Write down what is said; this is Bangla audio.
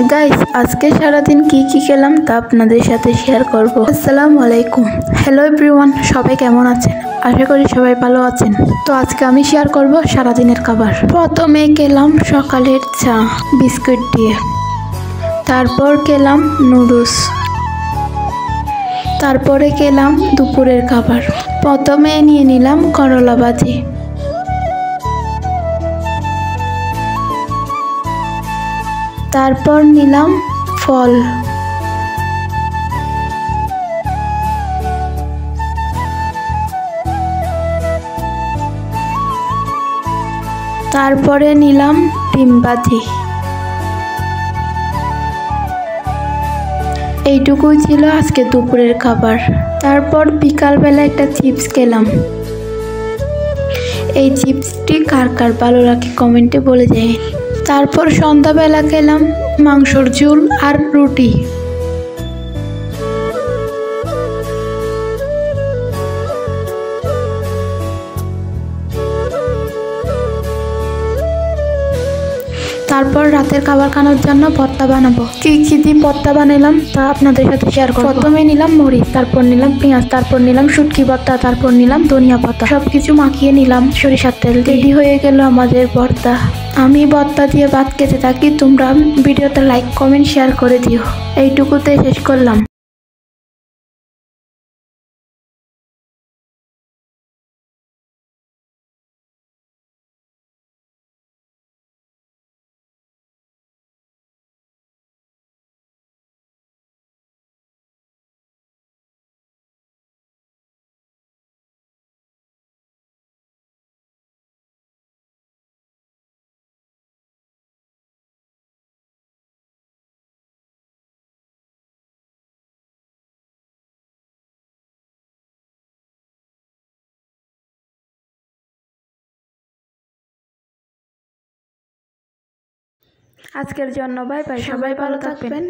গাইস, আজকে সারাদিন কি কি খেলাম তা আপনাদের সাথে শেয়ার করব। আসসালামু আলাইকুম, হ্যালো এভরিওয়ান, সবাই কেমন আছেন? আশা করি সবাই ভালো আছেন। তো আজকে আমি শেয়ার করব সারাদিনের খাবার। প্রথমে খেলাম সকালের চা বিস্কুট দিয়ে, তারপর খেলাম নুডলস, তারপরে খেলাম দুপুরের খাবার। প্রথমে নিয়ে নিলাম করলা ভাজি, তারপর নিলাম ফল, তারপরে নিলাম ডিম ভাজি। এইটুকুই ছিল আজকে দুপুরের খাবার। তারপর বিকালবেলা একটা চিপস খেলাম। এই চিপসটি কার কার ভালো লাগে কমেন্টে বলে যায়। তারপর সন্ধ্যাবেলা খেলাম মাংসর ঝোল আর রুটি। তারপর রাতের খাবার খাওয়ার জন্য ভর্তা বানাবো। কি কি দিয়ে ভর্তা বানালাম তা আপনাদের সাথে শেয়ার করব। প্রথমে নিলাম মরিচ, তারপর নিলাম পেঁয়াজ, তারপর নিলাম শুটকি ভর্তা, তারপর নিলাম ধনিয়া পাতা, সবকিছু মাখিয়ে নিলাম সরিষার তেল। রেডি হয়ে গেল আমাদের ভর্তা। আমি ভর্তা দিয়ে ভাত খেতে থাকি। তোমরা ভিডিওতে লাইক কমেন্ট শেয়ার করে দিও। এইটুকুতে শেষ করলাম। আজকের জন্য বাই বাই, সবাই ভালো থাকবেন।